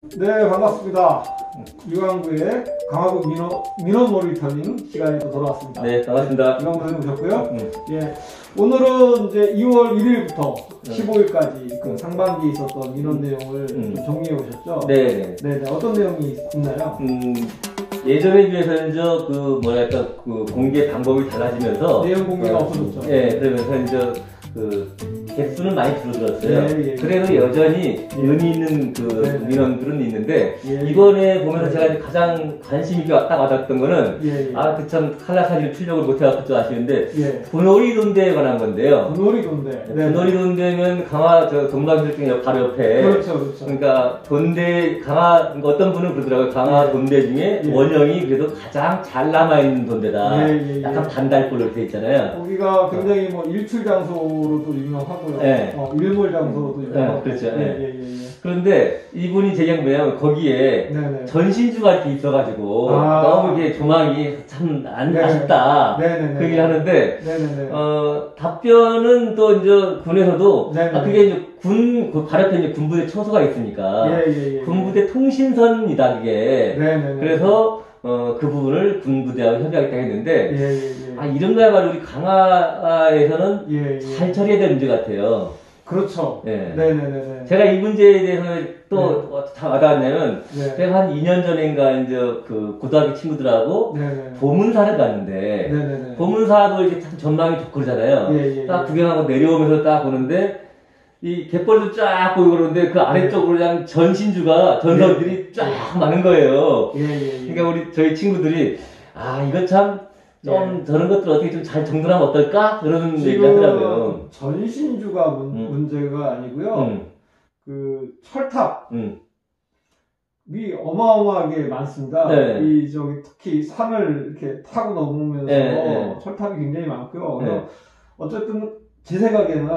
네, 반갑습니다. 유광구의 강화국 민원 모니터링 시간이 또 돌아왔습니다. 네, 반갑습니다. 유광구 선생님 오셨고요. 예, 오늘은 이제 2월 1일부터 15일까지 그 상반기에 있었던 민원 내용을 좀 정리해 오셨죠? 네. 네, 어떤 내용이 있나요? 예전에 비해서는 그 공개 방법이 달라지면서 내용 공개가 없어졌죠. 예, 그러면서 이제 개수는 많이 줄어들었어요. 예. 그래도 여전히 의미 있는 민원들은 있는데 이번에 보면서 제가 가장 관심 있게 딱 와닿았던 거는 참 한라산이 출력을 못해갖고 좀 아쉬운데 분오리돈대에 관한 건데요. 분오리돈대. 분오리돈대면 강화 동방실증 바로 옆에. 그렇죠. 그러니까 돈대 어떤 분은 그러더라고요. 강화 돈대 중에 원형이 그래도 가장 잘 남아있는 돈대다. 약간 반달골로 이렇게 있잖아요. 거기가 굉장히 일출 장소로도 유명하고요. 일몰 장소로도 유명하고. 그렇죠. 그런데 이분이 제기한 뭐냐면 거기에 전신주가 이렇게 있어가지고 너무 이게 조망이 참 아쉽다. 그 얘기를 하는데 답변은 또 이제 군에서도 그게 이제 그 바로 옆에 이제 군부대 초소가 있으니까 군부대 통신선이다 그게. 그래서 그 부분을 군부대하고 협의하겠다 했는데 이런 거야말로 우리 강화에서는 잘 처리해야 될 문제 같아요. 그렇죠. 네네네. 제가 이 문제에 대해서 또 다 와닿았냐면 제가 한 2년 전인가 이제 그 고등학교 친구들하고 보문사를 갔는데 보문사도 이렇게 참 전망이 좋고 그러잖아요. 딱 구경하고 내려오면서 딱 보는데 이 갯벌도 쫙 보이고 그러는데 그 아래쪽으로 그냥 전선들이 쫙 많은 거예요. 그러니까 저희 친구들이 이거 참 좀 저런 것들 어떻게 좀 잘 정돈하면 어떨까? 그런 얘기 하더라고요. 전신주가 문제가 아니고요. 그 철탑이 어마어마하게 많습니다. 특히 산을 이렇게 타고 넘으면서 철탑이 굉장히 많고요. 그래서 어쨌든 제 생각에는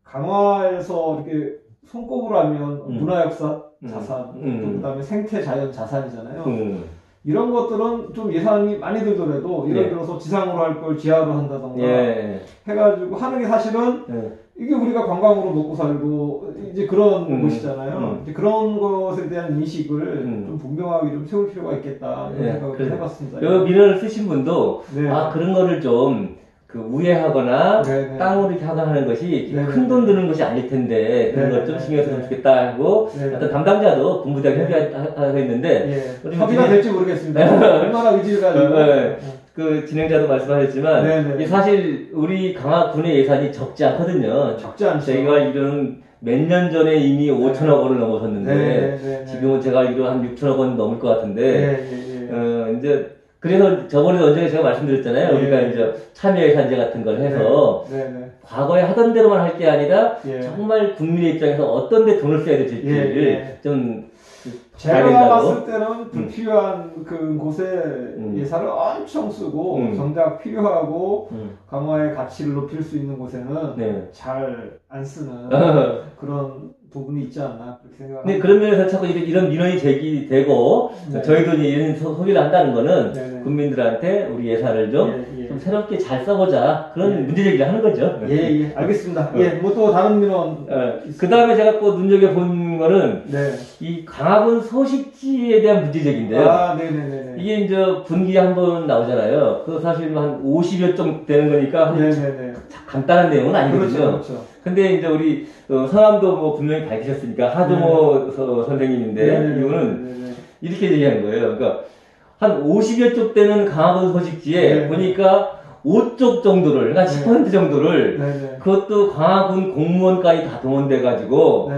강화에서 이렇게 손꼽으로 하면 문화역사 자산, 그다음에 생태 자연 자산이잖아요. 이런 것들은 좀 예산이 많이 들더라도 예를 들어서 지상으로 할 걸 지하로 한다던가 해가지고 하는 게 사실은 이게 우리가 관광으로 먹고 살고 이제 그런 곳이잖아요. 이제 그런 것에 대한 인식을 좀 분명하게 좀 세울 필요가 있겠다 이런 생각을 해봤습니다. 이 민원을 쓰신 분도 그런 거를 좀 우회하거나 땅으로 이렇게 하는 것이 큰 돈 드는 것이 아닐 텐데 그런 걸 좀 신경 쓰면 좋겠다 하고 어떤 담당자도 군부대하고 협의하고 있는데 협의가 될지 모르겠습니다. 얼마나 의지를 가지고 그 진행자도 말씀하셨지만 사실 우리 강화군의 예산이 적지 않거든요. 적지 않죠. 저희가 알기로는 몇 년 전에 이미 5천억 원을 넘어섰는데 지금은 제가 알기로 한 6천억 원 넘을 것 같은데 이제 그래서 저번에 언제 제가 말씀드렸잖아요. 우리가 이제 참여 예산제 같은 걸 해서 과거에 하던 대로만 할 게 아니라 정말 국민의 입장에서 어떤 데 돈을 써야 될지를 좀 제가 봤을 때는 불필요한 그 곳에 예산을 엄청 쓰고 정작 필요하고 강화의 가치를 높일 수 있는 곳에는 잘 안 쓰는 그런 부분이 있지 않나 그렇게 생각합니다. 네, 그런 면에서 자꾸 이런 민원이 제기되고 저희도 이런 소개를 한다는 거는 국민들한테 우리 예산을 좀 새롭게 잘 써보자 그런 문제 제기를 하는 거죠. 알겠습니다. 뭐 또 다른 민원. 그 다음에 제가 또 눈여겨본 거는 이 강화군 소식지에 대한 문제 제기인데요. 이게 이제 분기에 한 번 나오잖아요. 그 사실 한 50여 점 되는 거니까 간단한 내용은 아니거든요. 그렇죠. 근데 이제 우리 성함도 분명히 밝히셨으니까 하동호 선생님인데 이거는 이렇게 얘기하는 거예요. 그러니까 한 50여 쪽 되는 강화군 소식지에 보니까 5쪽 정도를, 그러니까 10% 정도를 그것도 강화군 공무원까지 다 동원돼 가지고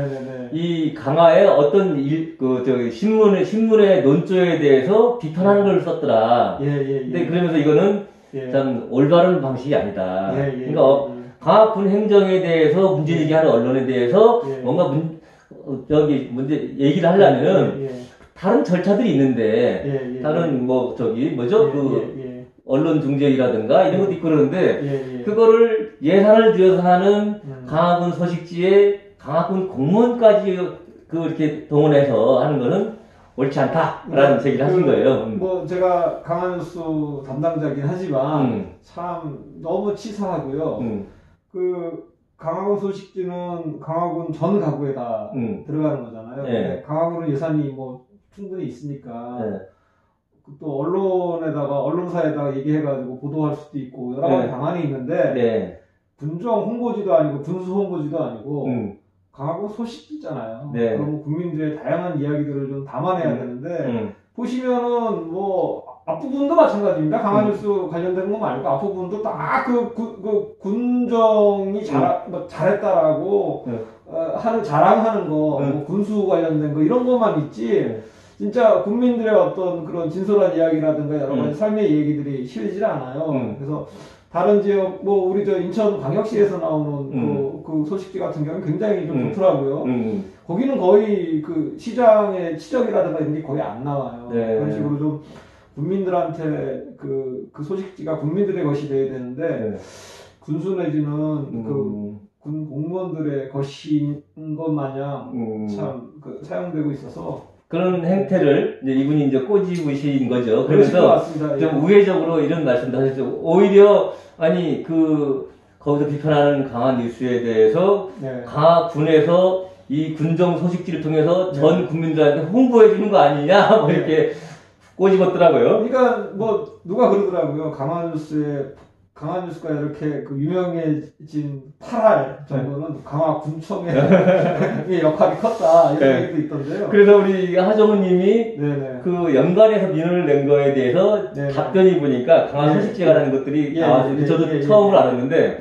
이 강화의 어떤 신문의 논조에 대해서 비판하는 걸 썼더라. 근데 그러면서 이거는 참 올바른 방식이 아니다. 그러니까 강화군 행정에 대해서 문제 제기하는 언론에 대해서 뭔가 문제 얘기를 하려면은 다른 절차들이 있는데 다른 언론 중재위라든가 이런 것도 있고 그러는데 그거를 예산을 들여서 하는 강화군 소식지에 강화군 공무원까지 이렇게 동원해서 하는 거는 옳지 않다라는 얘기를 하신 거예요. 제가 강화뉴스 담당자긴 하지만 참 너무 치사하고요. 강화군 소식지는 강화군 전 가구에 다 들어가는 거잖아요. 네. 강화군은 예산이 뭐 충분히 있으니까 또 언론사에다가 얘기해가지고 보도할 수도 있고 여러 가지 방안이 있는데 군정 홍보지도 아니고 군수 홍보지도 아니고 강화군 소식지잖아요. 그럼 국민들의 다양한 이야기들을 좀 담아내야 되는데 보시면은 뭐 앞부분도 마찬가지입니다. 강화뉴스 관련된 거 말고 앞부분도 딱 그 군정이 잘했다라고 하는 자랑하는 거, 뭐 군수 관련된 거 이런 것만 있지. 진짜 국민들의 어떤 그런 진솔한 이야기라든가 여러 가지 삶의 얘기들이 실리질 않아요. 그래서 다른 지역, 뭐 우리 저 인천 광역시에서 나오는 그 소식지 같은 경우는 굉장히 좀 좋더라고요. 거기는 거의 그 시장의 치적이라든가 이런 게 거의 안 나와요. 그런 식으로 좀 국민들한테 그 소식지가 국민들의 것이 돼야 되는데 군수 내지는 군 공무원들의 것인 것 마냥 참 사용되고 있어서 그런 행태를 이제 이분이 이제 꼬집으신 거죠. 그래서 좀 우회적으로 이런 말씀도 하셨죠. 오히려 아니 거기서 비판하는 강화뉴스에 대해서 강화군에서 이 군정 소식지를 통해서 전 국민들한테 홍보해 주는 거 아니냐 뭐 이렇게 꼬집었더라고요. 그러니까 뭐 누가 그러더라고요. 강화뉴스가 이렇게 그 유명해진 8할 정도는 강화군청의 역할이 컸다 이런 얘기도 있던데요. 그래서 우리 하정우님이 그 연관해서 민원을 낸 거에 대해서 답변이 보니까 강화 소식지가라는 것들이 나와서 저도 처음으로 알았는데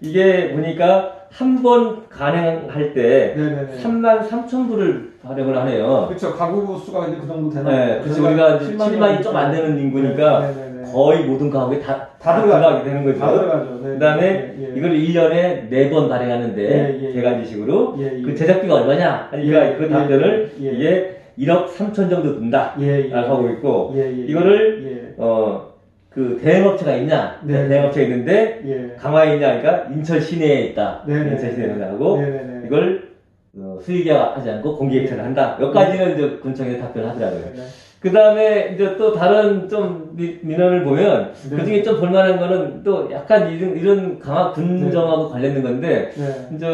이게 보니까 한 번 간행할 때 33,000부를 발행을 하네요. 그렇죠. 가구 수가 이제 그 정도 되나요? 그래서 우리가 7만이 좀 안 되는 인구니까 거의 모든 가구에 다 들어가게 되는 거죠. 다 들어가죠. 그 다음에 이걸 1년에 4번 발행하는데 대간지식으로 그 제작비가 얼마냐 하니까 그 답변을 이게 1억 3천 정도 든다 라고 하고 있고 이거를 그 대행업체가 있냐? 대행업체가 있는데 강화에 있냐? 그러니까 인천 시내에 있다. 인천 시내에 있다고 이걸 수의계약하지 않고 공개입찰을 한다. 여기까지는 이제 군청에서 답변을 하더라고요. 그 다음에 이제 또 다른 좀 민원을 보면 그 중에 좀 볼만한 거는 또 약간 이런 강화 군정하고 관련된 건데 이제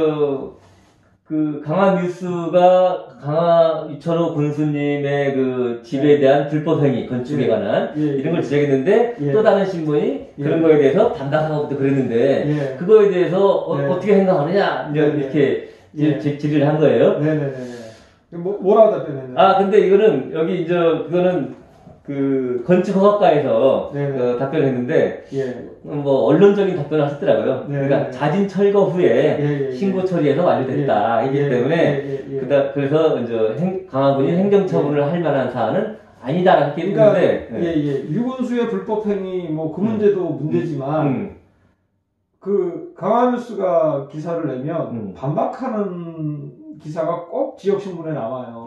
그 강화뉴스가 강화 유철호 군수님의 그 집에 대한 불법행위, 건축에 관한 이런 걸 지적했는데 또 다른 신문이 그런 거에 대해서 담당하고 또 그랬는데 그거에 대해서 어떻게 생각하느냐 이렇게 질의를 한 거예요. 뭐라고 답변했나요? 근데 이거는 여기 그거는 그 건축허가과에서 답변을 했는데 뭐 언론적인 답변을 하셨더라고요. 그러니까 자진 철거 후에 신고 처리해서 완료됐다 했기 때문에 그래서 이제 강화군이 행정처분을 할 만한 사안은 아니다라고 했기 때문에 유군수의 불법행위 뭐 그 문제도 문제지만 그 강화뉴스가 기사를 내면 반박하는 기사가 꼭 지역신문에 나와요.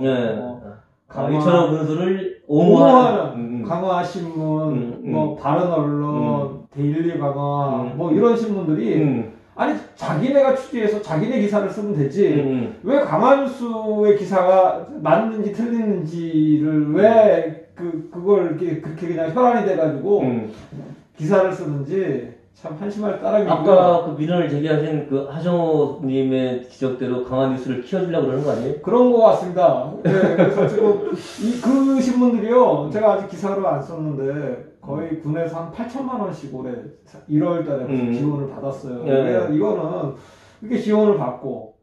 유철호 군수를 옹호하는 강화신문, 뭐 바른언론, 데일리 강화, 뭐 이런 신문들이 아니 자기네가 취재해서 자기네 기사를 쓰면 되지 왜 강화뉴스의 기사가 맞는지 틀리는지를 왜 그걸 이렇게 그렇게 그냥 혈안이 돼가지고 기사를 쓰는지 참 한심할 따름이고요. 아까 그 민원을 제기하신 그 하정우님의 지적대로 강화뉴스를 키워주려고 그러는 거 아니에요? 그런 것 같습니다. 그래서 지금 그 신문들이요, 제가 아직 기사로 안 썼는데 거의 군에서 한 8천만 원씩 올해 1월 달에 지원을 받았어요. 이거는 이렇게 지원을 받고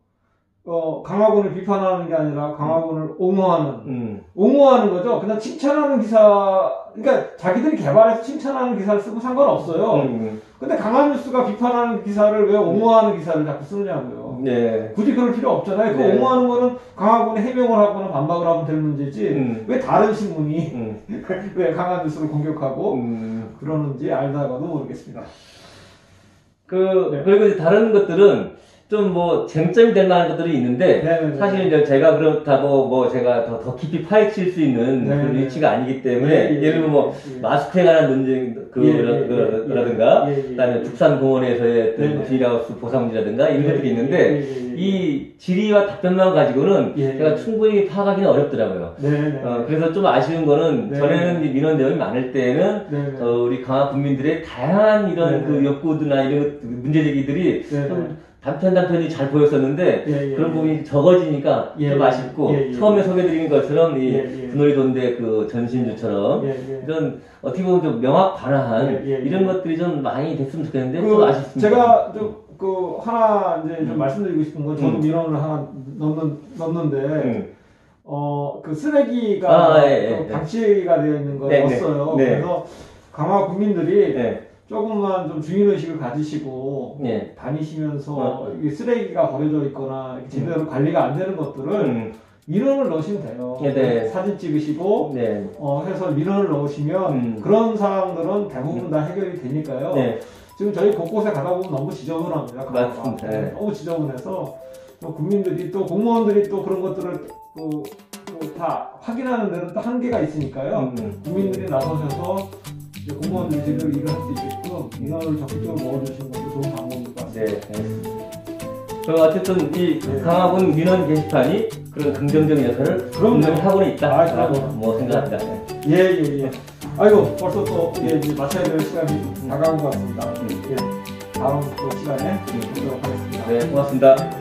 강화군을 비판하는 게 아니라 강화군을 옹호하는 거죠. 그냥 칭찬하는 기사, 그러니까 자기들이 개발해서 칭찬하는 기사를 쓰고 상관없어요. 근데 강화뉴스가 비판하는 기사를 왜 옹호하는 기사를 자꾸 쓰느냐고요. 굳이 그럴 필요 없잖아요. 그 옹호하는 거는 강화군이 해명을 하거나 반박을 하면 될 문제지. 왜 다른 신문이 왜 강화뉴스를 공격하고 그러는지 알다가도 모르겠습니다. 그리고 이제 다른 것들은 좀 뭐 쟁점이 될 만한 것들이 있는데 사실 이제 제가 그렇다고 뭐 제가 더 깊이 파헤칠 수 있는 그런 위치가 아니기 때문에 예를 들면 뭐 마스크에 관한 논쟁 그라든가 그다음에 북산공원에서의 비닐하우스 보상문제라든가 이런 것들이 있는데 이 질의와 답변만 가지고는 제가 충분히 파악하기는 어렵더라고요. 그래서 좀 아쉬운 거는 전에는 민원 내용이 많을 때는 우리 강화 국민들의 다양한 이런 그 욕구들이나 이런 문제제기들이 좀 단편이 잘 보였었는데 그런 부분이 적어지니까 좀 아쉽고 처음에 소개드린 것처럼 이 분놀이 돈대 그 전신주처럼 이런 어떻게 보면 좀 명확 반화한 이런 것들이 좀 많이 됐으면 좋겠는데 좀 아쉽습니다. 제가 좀 그 하나 이제 좀 말씀드리고 싶은 건 저도 민원을 하나 넣는데 그 쓰레기가 방치가 되어 있는 걸 넣었어요. 그래서 강화 국민들이 조금만 좀 주인의식을 가지시고 다니시면서 이게 쓰레기가 버려져 있거나 제대로 관리가 안 되는 것들을 민원을 넣으시면 돼요. 사진 찍으시고 해서 민원을 넣으시면 그런 사항들은 대부분 다 해결이 되니까요. 지금 저희 곳곳에 가다 보면 너무 지저분합니다. 맞습니다. 너무 지저분해서 또 국민들이 또 공무원들이 또 그런 것들을 또 다 확인하는 데는 또 한계가 있으니까요. 국민들이 나서셔서 이제 공무원들이 제대로 일을 할 수 있게끔 민원을 적극적으로 넣어주시는 것도 좋은 방법일 것 같습니다. 그럼 어쨌든 이 강화군 민원 게시판이 그런 긍정적인 역할을 분명히 하고는 있다라고 뭐 생각합니다. 아이고 벌써 또 이제 마쳐야 될 시간이 다가온 것 같습니다. 다음 또 시간에 뵙도록 하겠습니다. 네, 고맙습니다.